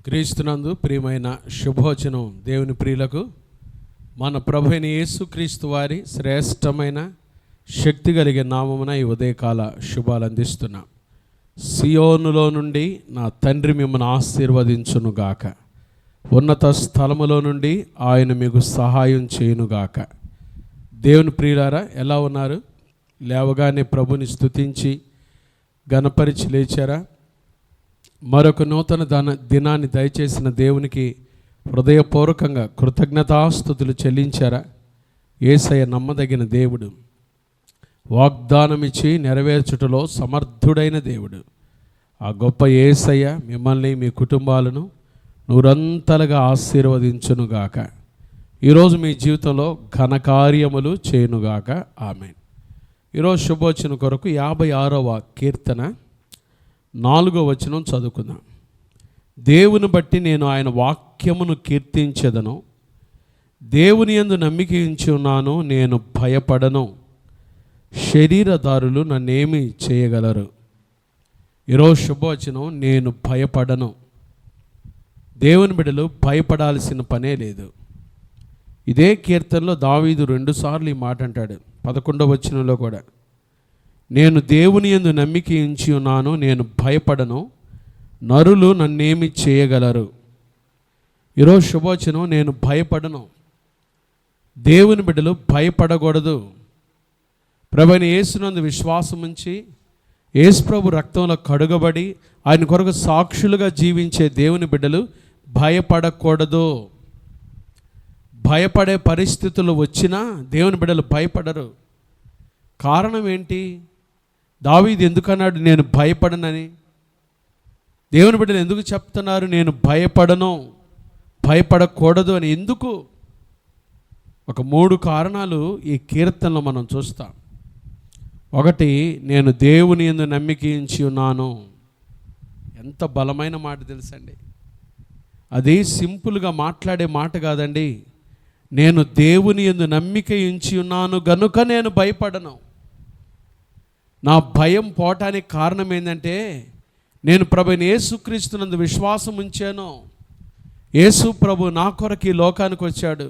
క్రీస్తునందు ప్రియమైన శుభవచనం దేవుని ప్రియులకు మన ప్రభువైన యేసుక్రీస్తు వారి శ్రేష్టమైన శక్తి కలిగే నామమున ఈ ఉదయకాల శుభాలు అందిస్తున్నాం. సియోనులో నుండి నా తండ్రి మిమ్మల్ని ఆశీర్వదించునుగాక, ఉన్నత స్థలములో నుండి ఆయన మీకు సహాయం చేయునుగాక. దేవుని ప్రియులారా, ఎలా ఉన్నారు? లేవగానే ప్రభుని స్తుతించి గణపరిచి లేచారా? మరొక నూతన దినాన్ని దయచేసిన దేవునికి హృదయపూర్వకంగా కృతజ్ఞతాస్తుతులు చెల్లించారా? యేసయ్య నమ్మదగిన దేవుడు, వాగ్దానం ఇచ్చి నెరవేర్చుటలో సమర్థుడైన దేవుడు. ఆ గొప్ప యేసయ్య మిమ్మల్ని మీ కుటుంబాలను నూరంతలుగా ఆశీర్వదించునుగాక. ఈరోజు మీ జీవితంలో ఘనకార్యములు చేయునుగాక. ఆమేన్. ఈరోజు శుభవచనం కొరకు 56వ కీర్తన 4వ వచనం చదువుకుందాం. దేవుని బట్టి నేను ఆయన వాక్యమును కీర్తించెదను, దేవుని యందు నమ్మిక ఉంచి ఉన్నాను, నేను భయపడను, శరీరదారులు నన్నేమి చేయగలరు. ఈరోజు శుభవచనం, నేను భయపడను. దేవుని బిడ్డలు భయపడాల్సిన పనే లేదు. ఇదే కీర్తనలో దావీదు 2 సార్లు ఈ మాట అంటాడు. 11వ వచనంలో కూడా, నేను దేవుని యందు నమ్మిక ఉంచి ఉన్నాను, నేను భయపడను, నరులు నన్నేమి చేయగలరు. ఈరోజు శుభవచనం, నేను భయపడను. దేవుని బిడ్డలు భయపడకూడదు. ప్రభువైన యేసునందు విశ్వాసం ఉంచి యేసు ప్రభు రక్తంలో కడుగబడి ఆయన కొరకు సాక్షులుగా జీవించే దేవుని బిడ్డలు భయపడకూడదు. భయపడే పరిస్థితులు వచ్చినా దేవుని బిడ్డలు భయపడరు. కారణం ఏంటి? దావీదు ఎందుకన్నాడు నేను భయపడనని? దేవుని బిడ్డలు ఎందుకు చెప్తున్నారు నేను భయపడను, భయపడకూడదు అని? ఎందుకు? ఒక 3 కారణాలు ఈ కీర్తనలో మనం చూస్తాం. ఒకటి, నేను దేవుని యందు నమ్మిక ఉంచి ఉన్నాను. ఎంత బలమైన మాట తెలుసండి. అది సింపుల్గా మాట్లాడే మాట కాదండి. నేను దేవుని యందు నమ్మిక ఉంచి ఉన్నాను గనుక నేను భయపడను. నా భయం పోవటానికి కారణం ఏంటంటే, నేను ప్రభువైన యేసుక్రీస్తునందు విశ్వాసం ఉంచాను. యేసు ప్రభు నా కొరకు ఈ లోకానికి వచ్చాడు,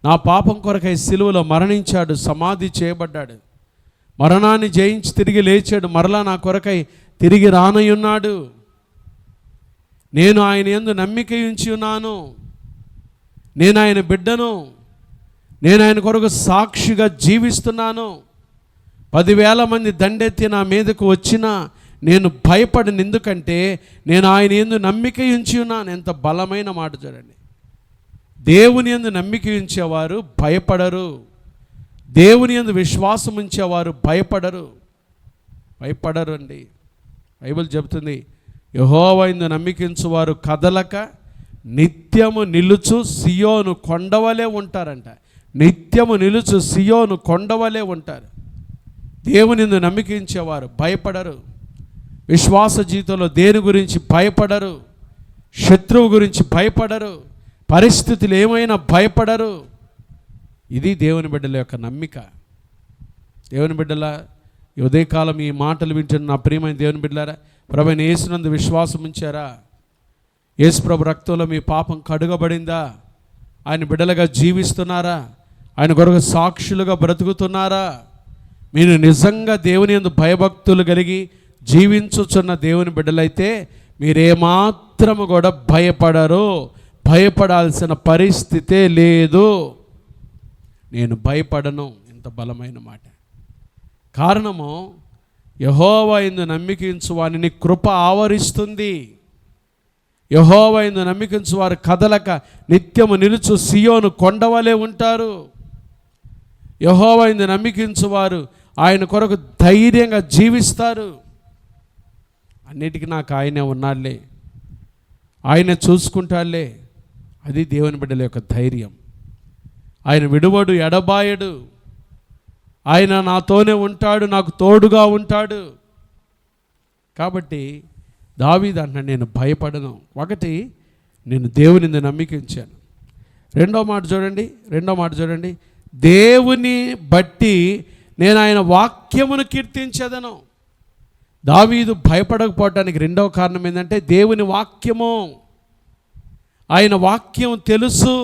నా పాపం కొరకై సిలువలో మరణించాడు, సమాధి చేయబడ్డాడు, మరణాన్ని జయించి తిరిగి లేచాడు, మరలా నా కొరకై తిరిగి రానయ్యున్నాడు. నేను ఆయన యందు నమ్మిక ఉంచి ఉన్నాను, నేను ఆయన బిడ్డను, నేను ఆయన కొరకు సాక్షిగా జీవిస్తున్నాను. 10,000 మంది దండెత్తి నా మీదకు వచ్చినా నేను భయపడను. ఎందుకంటే నేను ఆయన యందు నమ్మిక ఉంచి ఉన్నాను. ఎంత బలమైన మాట చూడండి. దేవుని యందు నమ్మిక ఉంచేవారు భయపడరు. దేవుని యందు విశ్వాసం ఉంచేవారు భయపడరు. భయపడరు అండి. బైబిల్ చెబుతుంది, యెహోవా యందు నమ్మిక ఉంచువారు కదలక నిత్యము నిలుచు సియోను కొండవలే ఉంటారంట. నిత్యము నిలుచు సియోను కొండవలే ఉంటారు. దేవుని యందు నమ్మిక ఉంచేవారు భయపడరు. విశ్వాస జీవితంలో దేని గురించి భయపడరు, శత్రువు గురించి భయపడరు, పరిస్థితులు ఏమైనా భయపడరు. ఇది దేవుని బిడ్డల యొక్క నమ్మిక. దేవుని బిడ్డల ఈ ఉదయకాలం ఈ మాటలు వింటున్న నా ప్రియమైన దేవుని బిడ్డలారా, ప్రభువైన యేసునందు విశ్వాసం ఉంచారా? యేసు ప్రభు రక్తంలో మీ పాపం కడుగబడిందా? ఆయన బిడ్డలుగా జీవిస్తున్నారా? ఆయన కొరకు సాక్షులుగా బ్రతుకుతున్నారా? మీరు నిజంగా దేవుని యందు భయభక్తులు కలిగి జీవించుచున్న దేవుని బిడ్డలైతే మీరేమాత్రము కూడా భయపడరు. భయపడాల్సిన పరిస్థితే లేదు. నేను భయపడను. ఎంత బలమైన మాట. కారణము, యెహోవా యందు నమ్మిక ఉంచు వారిని కృప ఆవరిస్తుంది. యెహోవా యందు నమ్మిక ఉంచు వారు కదలక నిత్యము నిలుచు సియోను కొండవలే ఉంటారు. యెహోవా యందు నమ్మిక ఉంచు వారు ఆయన కొరకు ధైర్యంగా జీవిస్తారు. అన్నిటికీ నాకు ఆయనే ఉన్నాడులే, ఆయనే చూసుకుంటాడులే. అది దేవుని బిడ్డల యొక్క ధైర్యం. ఆయన విడువడు, ఎడబాయడు. ఆయన నాతోనే ఉంటాడు, నాకు తోడుగా ఉంటాడు. కాబట్టి దావీదు అంటున్నాడు నేను భయపడను. ఒకటి, నేను దేవుని యందు నమ్మిక ఉంచాను. రెండో మాట చూడండి, దేవుని బట్టి నేను ఆయన వాక్యమును కీర్తించెదను. దావీదు భయపడకపోవటానికి రెండవ కారణం ఏంటంటే దేవుని వాక్యము. ఆయన వాక్యం తెలుసు.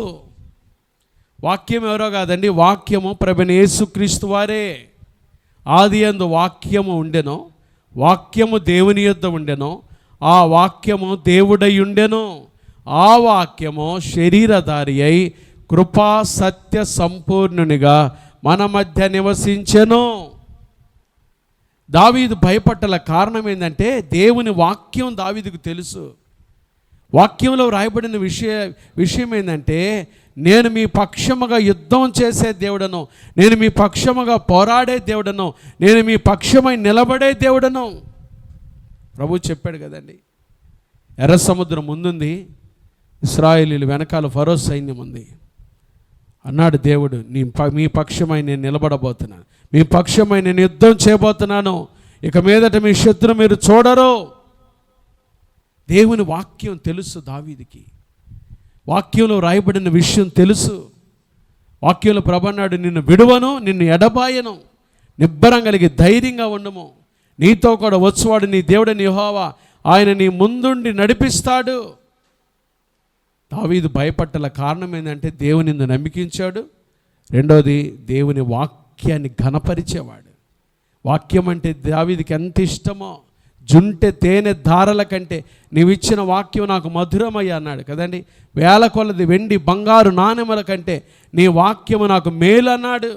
వాక్యం ఎవరో కాదండి, వాక్యము ప్రభువైన యేసుక్రీస్తు వారే. ఆదియందు వాక్యము ఉండెను, వాక్యము దేవుని యొద్ద ఉండెను, ఆ వాక్యము దేవుడై ఉండెను, ఆ వాక్యము శరీరధారి అయి కృపా సత్య సంపూర్ణునిగా మన మధ్య నివసించెను. దావీదు భయపట్టల కారణం ఏంటంటే దేవుని వాక్యం దావీదుకు తెలుసు. వాక్యంలో రాయబడిన విషయం ఏంటంటే, నేను మీ పక్షముగా యుద్ధం చేసే దేవుడను, నేను మీ పక్షముగా పోరాడే దేవుడను, నేను మీ పక్షమై నిలబడే దేవుడను ప్రభు చెప్పాడు కదండి. ఎర్ర సముద్రం ముందుంది, ఇశ్రాయేలీయుల వెనకాల ఫరో సైన్యం ఉంది. అన్నాడు దేవుడు, మీ పక్షమై నేను నిలబడబోతున్నాను, మీ పక్షమై నేను యుద్ధం చేయబోతున్నాను, ఇక మీదట మీ శత్రు మీరు చూడరు. దేవుని వాక్యం తెలుసు దావీదుకి. వాక్యంలో రాయబడిన విషయం తెలుసు. వాక్యంలో ప్రభు అన్నాడు, నిన్ను విడువను, నిన్ను ఎడబాయను, నిబ్బరం కలిగి ధైర్యంగా ఉండము, నీతో కూడా వచ్చువాడు నీ దేవుడని యెహోవా, ఆయన నీ ముందుండి నడిపిస్తాడు. దావీదు భయపట్టల కారణం ఏంటంటే దేవుని నమ్మికించాడు. రెండోది, దేవుని వాక్యాన్ని ఘనపరిచేవాడు. వాక్యం అంటే దావీదుకి ఎంత ఇష్టమో, జుంటె తేనె ధారల కంటే నీవిచ్చిన వాక్యం నాకు మధురమయ్య అన్నాడు కదండి. వేల కొలది వెండి బంగారు నాణెముల కంటే నీ వాక్యము నాకు మేలు అన్నాడు.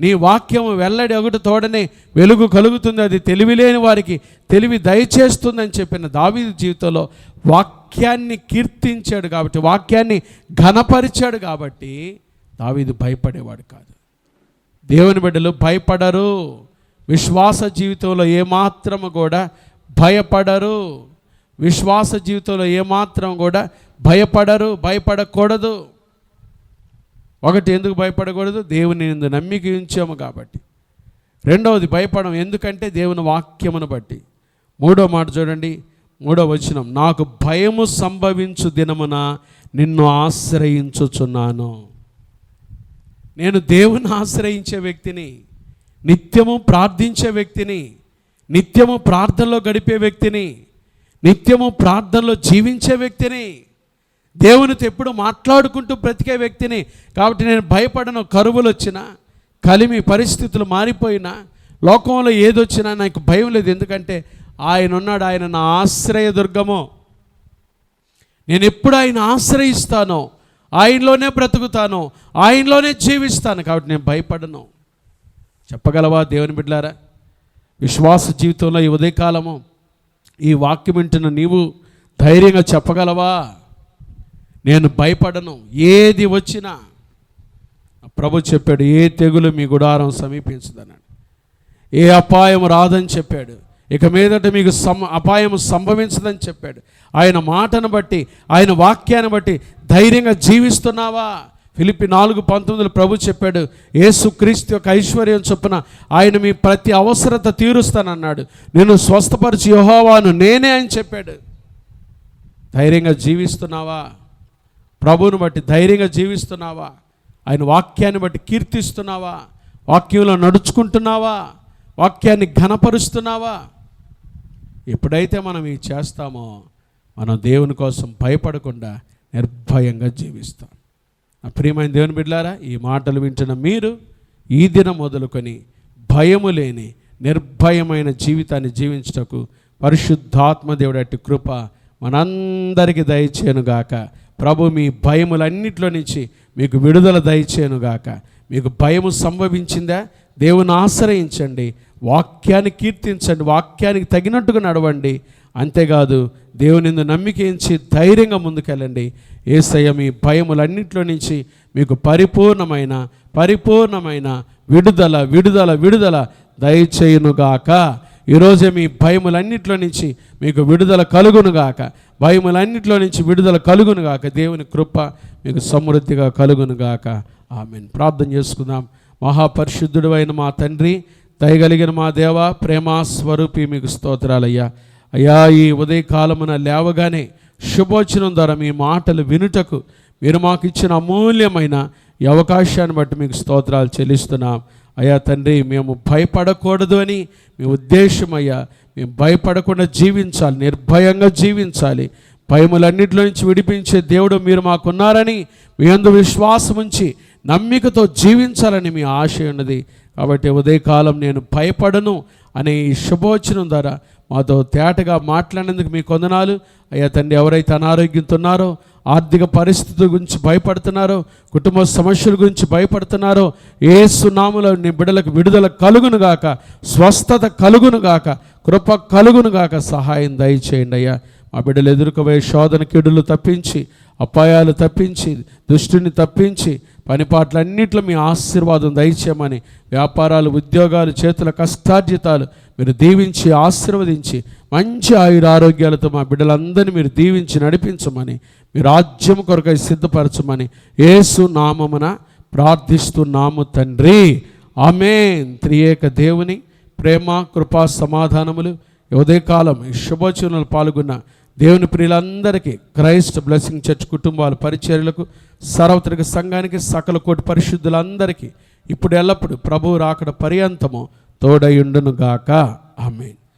నీ వాక్యము వెల్లడి ఒకటి తోడనే వెలుగు కలుగుతుంది, అది తెలివిలేని వారికి తెలివి దయచేస్తుందని చెప్పిన దావీదు జీవితంలో వాక్యాన్ని కీర్తించాడు కాబట్టి, వాక్యాన్ని ఘనపరిచాడు కాబట్టి దావీదు భయపడేవాడు కాదు. దేవుని బిడ్డలు భయపడరు. విశ్వాస జీవితంలో ఏమాత్రము కూడా భయపడరు. విశ్వాస జీవితంలో ఏమాత్రం కూడా భయపడరు, భయపడకూడదు. ఒకటి, ఎందుకు భయపడకూడదు? దేవుని యందు నమ్మిక ఉంచాము కాబట్టి. రెండవది, భయపడం ఎందుకంటే దేవుని వాక్యమును బట్టి. మూడో మాట చూడండి, 3వ వచనం, నాకు భయము సంభవించు దినమున నిన్ను ఆశ్రయించుచున్నాను. నేను దేవుని ఆశ్రయించే వ్యక్తిని, నిత్యము ప్రార్థించే వ్యక్తిని, నిత్యము ప్రార్థనలో గడిపే వ్యక్తిని, నిత్యము ప్రార్థనలో జీవించే వ్యక్తిని, దేవునితో ఎప్పుడు మాట్లాడుకుంటూ బ్రతికే వ్యక్తిని. కాబట్టి నేను భయపడను. కరువులు వచ్చినా, కలిమి పరిస్థితులు మారిపోయినా, లోకంలో ఏదొచ్చినా నాకు భయం లేదు. ఎందుకంటే ఆయన ఉన్నాడు, ఆయన నా ఆశ్రయదుర్గము. నేను ఎప్పుడు ఆయన ఆశ్రయిస్తానో ఆయనలోనే బ్రతుకుతాను, ఆయనలోనే జీవిస్తాను. కాబట్టి నేను భయపడను. చెప్పగలవా దేవుని బిడ్డలారా? విశ్వాస జీవితంలో ఈ ఉదయకాలము ఈ వాక్యం వింటున్న నీవు ధైర్యంగా చెప్పగలవా? నేను భయపడను. ఏది వచ్చినా ప్రభు చెప్పాడు, ఏ తెగులు మీ గుడారం సమీపించదన్నాడు, ఏ అపాయం రాదని చెప్పాడు, ఇక మీదట మీకు అపాయం సంభవించదని చెప్పాడు. ఆయన మాటను బట్టి, ఆయన వాక్యాన్ని బట్టి ధైర్యంగా జీవిస్తున్నావా? ఫిలిప్పి 4:19 ప్రభు చెప్పాడు, యేసుక్రీస్తు యొక్క ఐశ్వర్యం చొప్పున ఆయన మీ ప్రతి అవసరత తీరుస్తానన్నాడు, నేను స్వస్థపరిచి యెహోవాను నేనే అని చెప్పాడు. ధైర్యంగా జీవిస్తున్నావా? ప్రభువును బట్టి ధైర్యంగా జీవిస్తున్నావా? ఆయన వాక్యాన్ని బట్టి కీర్తిస్తున్నావా? వాక్యంలో నడుచుకుంటున్నావా? వాక్యాన్ని ఘనపరుస్తున్నావా? ఎప్పుడైతే మనం ఇది చేస్తామో మనం దేవుని కోసం భయపడకుండా నిర్భయంగా జీవిస్తాం. నా ప్రియమైన దేవుని బిడ్డలారా, ఈ మాటలు వింటున్న మీరు ఈ దినం మొదలుకొని భయము లేని నిర్భయమైన జీవితాన్ని జీవించుటకు పరిశుద్ధాత్మ దేవుడి అట్టి కృప మనందరికీ దయచేయనుగాక. ప్రభు మీ భయములన్నిట్లో నుంచి మీకు విడుదల దయచేయనుగాక. మీకు భయము సంభవించిందా? దేవుని ఆశ్రయించండి, వాక్యాన్ని కీర్తించండి, వాక్యానికి తగినట్టుగా నడవండి. అంతేకాదు దేవుని యందు నమ్మిక ఉంచి ధైర్యంగా ముందుకెళ్ళండి. యేసయ్య మీ భయములన్నింటిలో నుంచి మీకు పరిపూర్ణమైన విడుదల విడుదల విడుదల దయచేయునుగాక. ఈరోజే మీ భయములన్నింటిలో నుంచి మీకు విడుదల కలుగునుగాక. భయములన్నింటిలో నుంచి విడుదల కలుగునుగాక. దేవుని కృప మీకు సమృద్ధిగా కలుగునుగాక. ఆమేన్. ప్రార్థన చేసుకుందాం. మహాపరిశుద్ధుడు అయిన మా తండ్రి, దయగలిగిన మా దేవ, ప్రేమా స్వరూపి, మీకు స్తోత్రాలయ్యా. అయ్యా, ఈ ఉదయకాలమున లేవగానే శుభోచనం ద్వారా మీ మాటలు వినుటకు మీరు మాకు ఇచ్చిన అమూల్యమైన ఈ అవకాశాన్ని బట్టి మీకు స్తోత్రాలు చెల్లిస్తున్నాం. అయ్యా తండ్రి, మేము భయపడకూడదు అని మీ ఉద్దేశం అయ్యా. మేము భయపడకుండా జీవించాలి, నిర్భయంగా జీవించాలి. భయములన్నిటిలో నుంచి విడిపించే దేవుడు మీరు మాకున్నారని మీ యందు విశ్వాసం ఉంచి నమ్మికతో జీవించాలని మీ ఆశ ఉన్నది. కాబట్టి ఉదయకాలం నేను భయపడను అనే ఈ శుభవచనం ద్వారా మాతో తేటగా మాట్లాడినందుకు మీ వందనాలు. అయ్యా తండ్రి, ఎవరైతే అనారోగ్యంతో ఉన్నారో, ఆర్థిక పరిస్థితుల గురించి భయపడుతున్నారో, కుటుంబ సమస్యల గురించి భయపడుతున్నారో, యేసు నామములో నీ బిడ్డలకు విడుదల కలుగునుగాక, స్వస్థత కలుగునుగాక, కృప కలుగునుగాక, సహాయం దయచేయండి అయ్యా. మా బిడ్డలు ఎదుర్కోబోయే శోధన కీడులు తప్పించి, అపాయాలు తప్పించి, దుష్టుని తప్పించి, పనిపాట్లన్నింటిలో మీ ఆశీర్వాదం దయచేయమని, వ్యాపారాలు, ఉద్యోగాలు, చేతుల కష్టార్జితాలు మీరు దీవించి ఆశీర్వదించి మంచి ఆయురారోగ్యాలతో మా బిడ్డలందరినీ మీరు దీవించి నడిపించమని, మీ రాజ్యం కొరకై సిద్ధపరచమని యేసు నామమున ప్రార్థిస్తున్నాము తండ్రి. ఆమేన్. త్రియేక దేవుని ప్రేమ, కృపా, సమాధానములు ఉదయకాలం ఈ శుభవచనాలు పాల్గొన్న దేవుని ప్రియులందరికీ, క్రైస్ట్ బ్లెస్సింగ్ చర్చ్ కుటుంబాల పరిచర్యలకు, సార్వత్రిక సంఘానికి, సకల కోటి పరిశుద్ధులందరికీ ఇప్పుడు ఎల్లప్పుడు ప్రభువు రాకడ పర్యంతము తోడయుండును గాక. ఆమేన్.